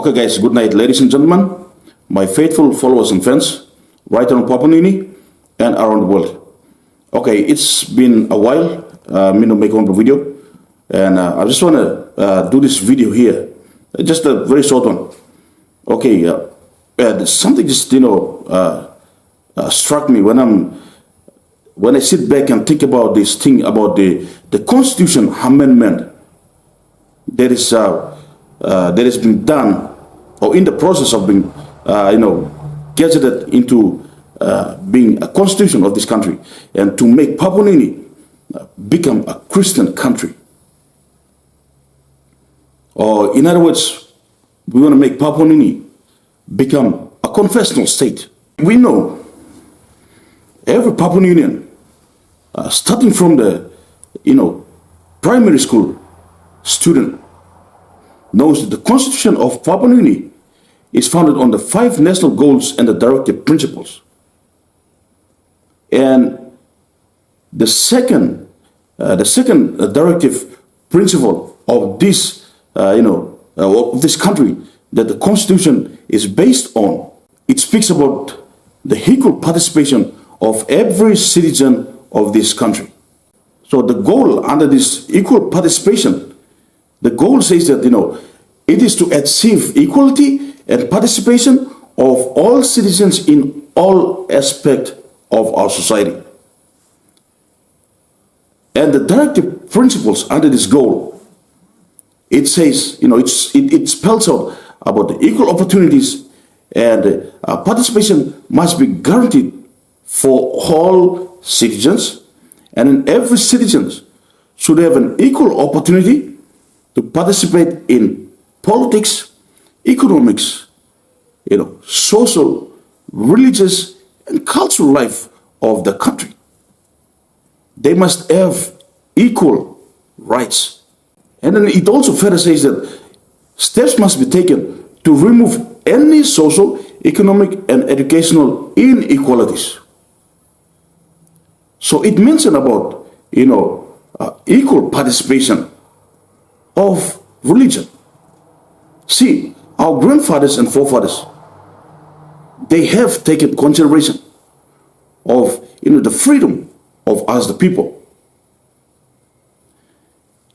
Okay guys, good night ladies and gentlemen, my faithful followers and fans, right on Papua New Guinea and around the world. Okay, it's been a while, me to make one video, and I just want to do this video here, just a very short one. Okay, something just, struck me when I sit back and think about this thing about the Constitution Amendment that has been done or in the process of being, gazetted into being a constitution of this country, and to make Papua New Guinea become a Christian country. Or in other words, we want to make Papua New Guinea become a confessional state. We know every Papua New Guinean, starting from the primary school student, knows that the Constitution of Papua New Guinea is founded on the 5 national goals and the directive principles. And the second directive principle of this, of this country that the Constitution is based on, it speaks about the equal participation of every citizen of this country. So the goal under this equal participation, the goal says that, it is to achieve equality and participation of all citizens in all aspects of our society. And the directive principles under this goal, it says, it spells out about the equal opportunities, and participation must be guaranteed for all citizens, and in every citizen should have an equal opportunity to participate in politics, economics, social, religious, and cultural life of the country. They must have equal rights. And then it also further says that steps must be taken to remove any social, economic, and educational inequalities. So it mentioned about, equal participation of religion. See, our grandfathers and forefathers, they have taken consideration of, the freedom of us, the people.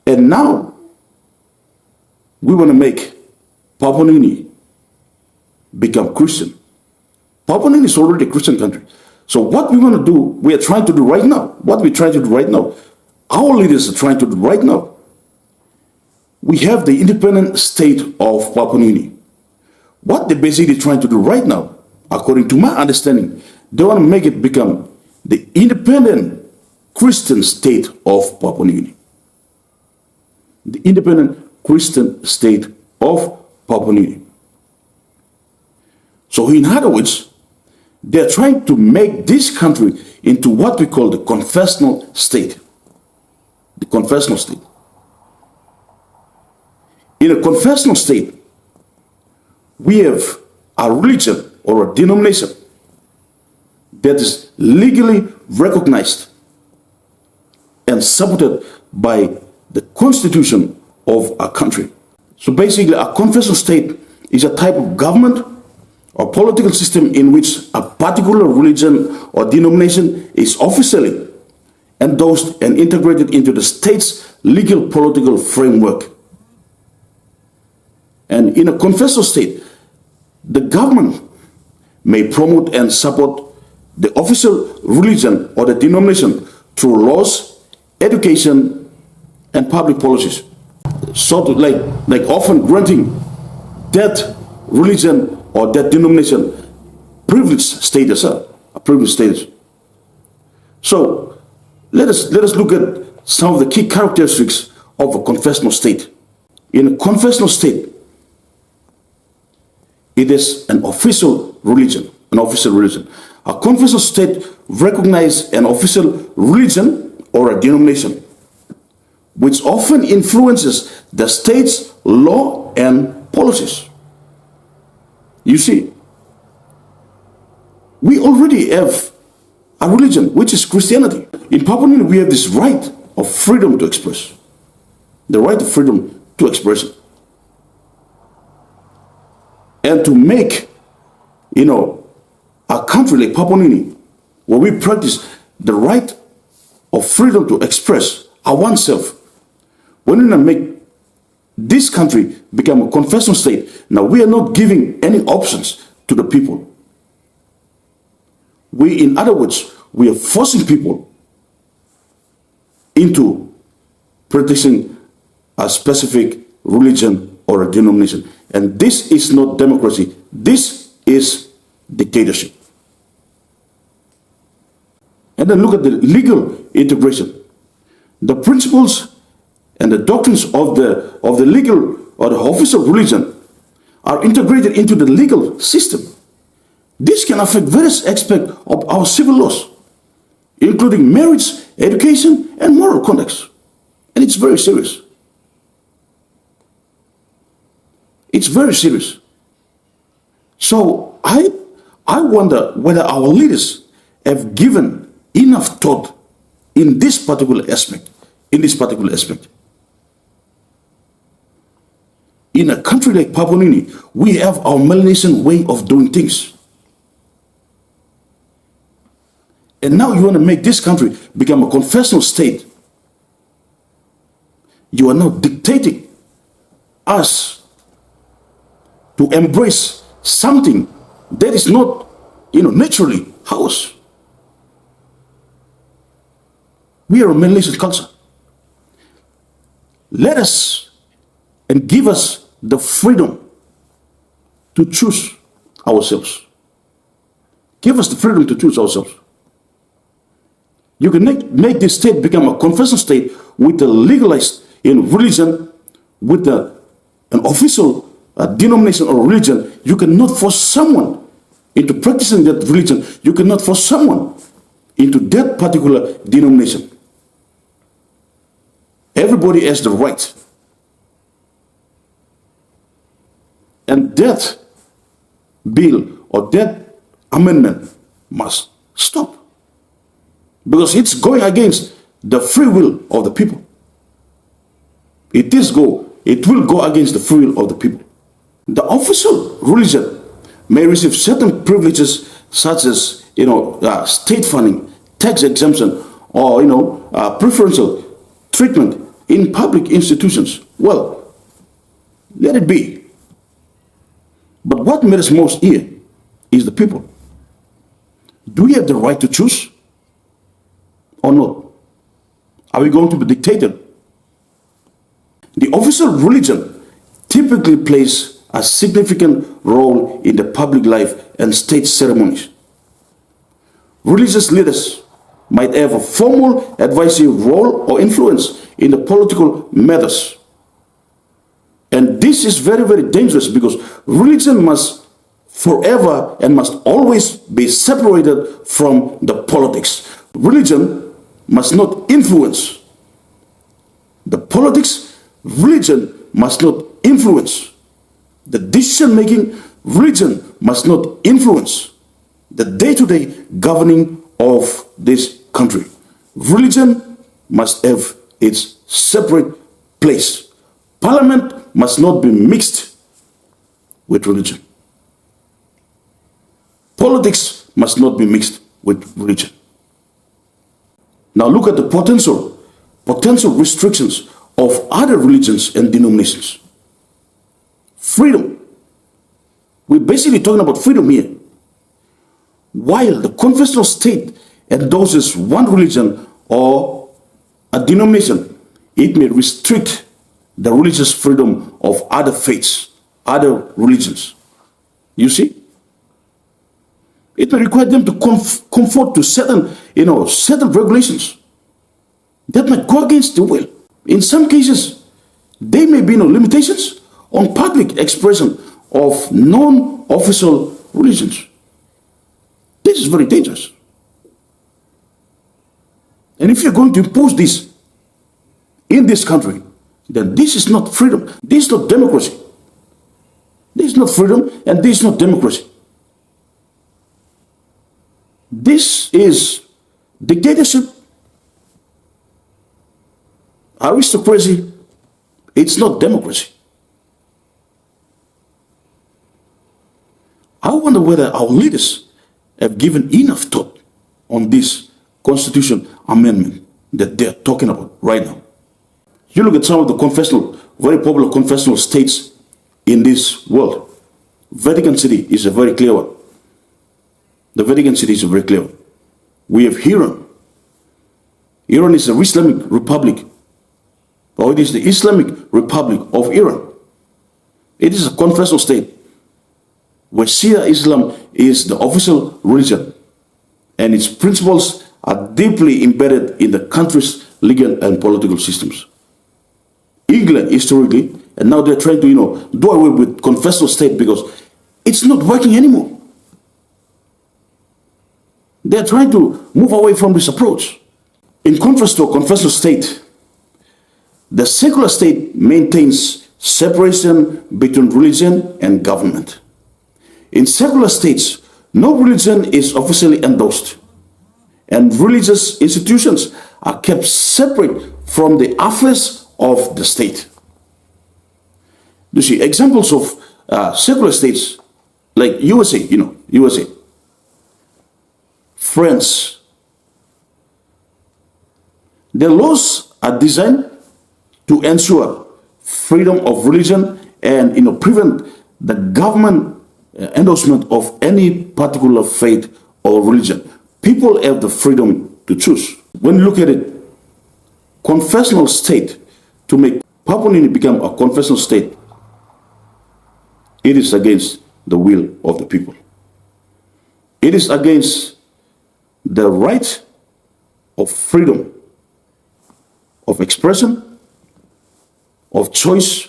And now, we want to make Papua New Guinea become Christian. Papua New Guinea is already a Christian country. So what we want to do, we are trying to do right now, our leaders are trying to do right now, we have the independent state of Papua New Guinea. What they're basically trying to do right now, according to my understanding, they want to make it become the independent Christian state of Papua New Guinea. The independent Christian state of Papua New Guinea. So in other words, they're trying to make this country into what we call the confessional state. The confessional state. In a confessional state, we have a religion or a denomination that is legally recognized and supported by the constitution of our country. So basically, a confessional state is a type of government or political system in which a particular religion or denomination is officially endorsed and integrated into the state's legal political framework. And in a confessional state, the government may promote and support the official religion or the denomination through laws, education, and public policies. Sort of like often granting that religion or that denomination privileged status, a privileged status. So let us look at some of the key characteristics of a confessional state. In a confessional state, it is an official religion, A confessional state recognizes an official religion or a denomination, which often influences the state's law and policies. You see, we already have a religion, which is Christianity. In Papua New Guinea, we have this right of freedom to express. The right of freedom to expression. and to make, a country like Papua New Guinea, where we practice the right of freedom to express our oneself, when we make this country become a confessional state, now we are not giving any options to the people. In other words, we are forcing people into practicing a specific religion or a denomination. And this is not democracy. This is dictatorship. And then look at the legal integration. The principles and the doctrines of the legal or the official religion are integrated into the legal system. This can affect various aspects of our civil laws, including marriage, education, and moral conduct. And it's very serious. It's very serious. So I wonder whether our leaders have given enough thought in this particular aspect. In a country like Papua New Guinea, we have our Melanesian way of doing things. And now you want to make this country become a confessional state. You are now dictating us to embrace something that is not, naturally ours. We are a Melanesian culture. Let us and give us the freedom to choose ourselves. Give us the freedom to choose ourselves. You can make this state become a confessional state with a legalized religion, with an official denomination or religion. You cannot force someone into practicing that religion. You cannot force someone into that particular denomination. Everybody has the right. And that bill or that amendment must stop. Because it's going against the free will of the people. It will go against the free will of the people. The official religion may receive certain privileges such as, state funding, tax exemption, or, preferential treatment in public institutions. Well, let it be. But what matters most here is the people. Do we have the right to choose or not? Are we going to be dictated? The official religion typically plays a significant role in the public life and state ceremonies. Religious leaders might have a formal advisory role or influence in the political matters. And this is very, very dangerous because religion must forever and must always be separated from the politics. Religion must not influence the politics. Religion must not influence the decision making. Religion must not influence the day-to-day governing of this country. Religion must have its separate place. Parliament must not be mixed with religion. Politics must not be mixed with religion. Now look at the potential restrictions of other religions and denominations. Freedom. We're basically talking about freedom here. While the confessional state endorses one religion or a denomination, it may restrict the religious freedom of other faiths, other religions. You see? It may require them to conform to certain regulations that might go against the will. In some cases, there may be no limitations on public expression of non-official religions. This is very dangerous. And if you're going to impose this in this country, then this is not freedom. This is not democracy. This is not freedom and this is not democracy. This is dictatorship, aristocracy. It's not democracy. I wonder whether our leaders have given enough thought on this constitution amendment that they're talking about right now. You look at some of the very popular confessional states in this world. Vatican City is a very clear one. The Vatican City is a very clear one. We have Iran. Iran is an Islamic republic, or it is the Islamic Republic of Iran. It is a confessional state where Shia Islam is the official religion, and its principles are deeply embedded in the country's legal and political systems. England, historically, and now they're trying to, do away with confessional state because it's not working anymore. They're trying to move away from this approach. In contrast to a confessional state, the secular state maintains separation between religion and government. In secular states, no religion is officially endorsed, and religious institutions are kept separate from the affairs of the state. You see, examples of secular states like USA, USA, France, their laws are designed to ensure freedom of religion and prevent the government endorsement of any particular faith or religion. People have the freedom to choose. When you look at it, confessional state, to make Papua New Guinea become a confessional state, it is against the will of the people. It is against the right of freedom of expression, of choice,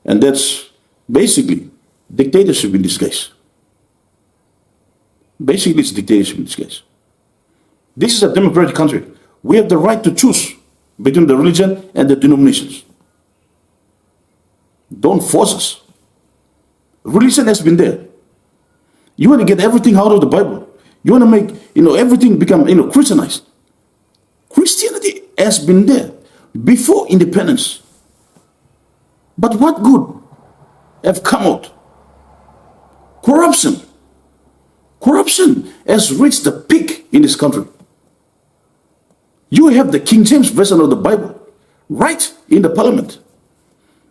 and that's basically dictatorship in disguise. Basically, it's dictatorship in disguise. This is a democratic country. We have the right to choose between the religion and the denominations. Don't force us. Religion has been there. You want to get everything out of the Bible. You want to make everything become Christianized. Christianity has been there before independence. But what good have come out? Corruption. Corruption has reached the peak in this country. You have the King James Version of the Bible right in the parliament,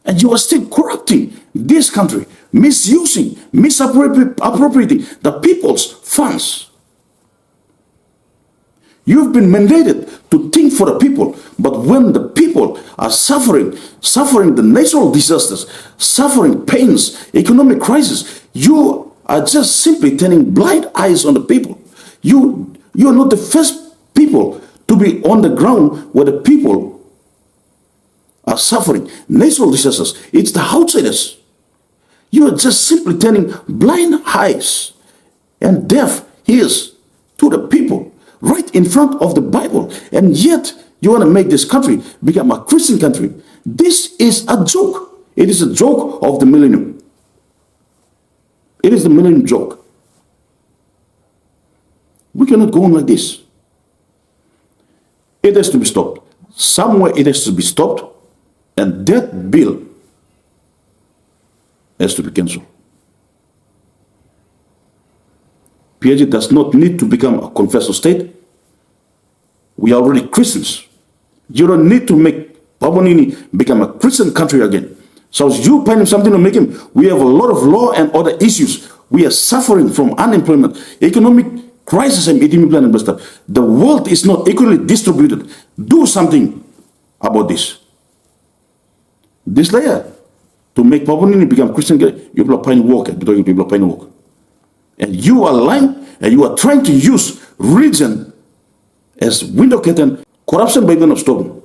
and you are still corrupting this country, misusing, misappropriating the people's funds. You've been mandated to think for the people, but when the people are suffering the natural disasters, suffering pains, economic crisis, you are just simply turning blind eyes on the people. You are not the first people to be on the ground where the people are suffering natural disasters. It's the outsiders. You are just simply turning blind eyes and deaf ears to the people right in front of the Bible, and yet you want to make this country become a Christian country. This is a joke. It is a joke of the millennium. It is the millennium joke. We cannot go on like this. It has to be stopped. Somewhere it has to be stopped, and that bill has to be cancelled. PNG does not need to become a confessional state. We are already Christians. You don't need to make Papua New Guinea become a Christian country again. So as you find something to make him, we have a lot of law and other issues. We are suffering from unemployment, economic crisis, and economic stuff. The world is not equally distributed. Do something about this. This layer, to make Papua New Guinea become Christian, you people are paying work, people are paying work. And you are lying, and you are trying to use religion as window curtain. Corruption by of stopping.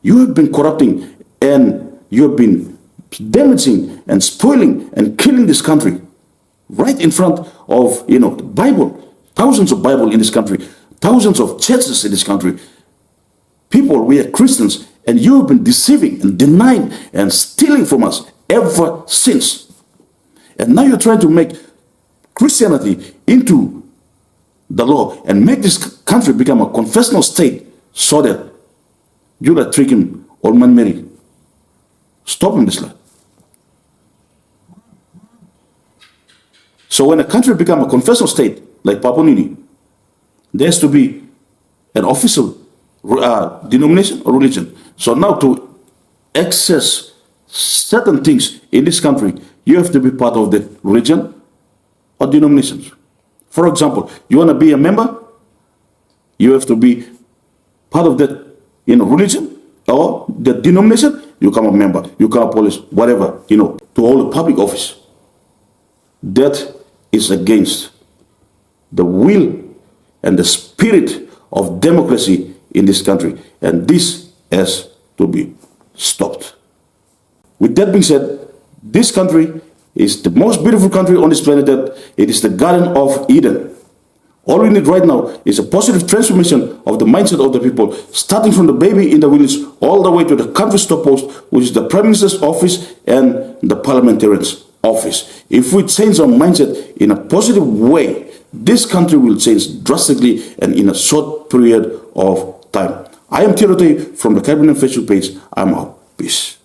You have been corrupting, and you have been damaging and spoiling and killing this country right in front of the Bible. Thousands of Bible in this country, thousands of churches in this country. People, we are Christians, and you have been deceiving and denying and stealing from us ever since. And now you're trying to make Christianity into the law and make this country become a confessional state so that you're not tricking old man Mary. Stop him this lad. So when a country becomes a confessional state, like Papua New Guinea, there has to be an official denomination or religion. So now to access certain things in this country, you have to be part of the religion or denominations. For example, you want to be a member, you have to be part of that religion or the denomination, you become a member, you become a police, whatever, to hold a public office. That is against the will and the spirit of democracy in this country. And this has to be stopped. With that being said, this country is the most beautiful country on this planet. That it is the Garden of Eden. All we need right now is a positive transformation of the mindset of the people, starting from the baby in the village all the way to the country's top post, which is the Prime Minister's office and the parliamentarian's office. If we change our mindset in a positive way, this country will change drastically and in a short period of time. I am Tirote from the Caribbean Facebook page. I'm out. Peace.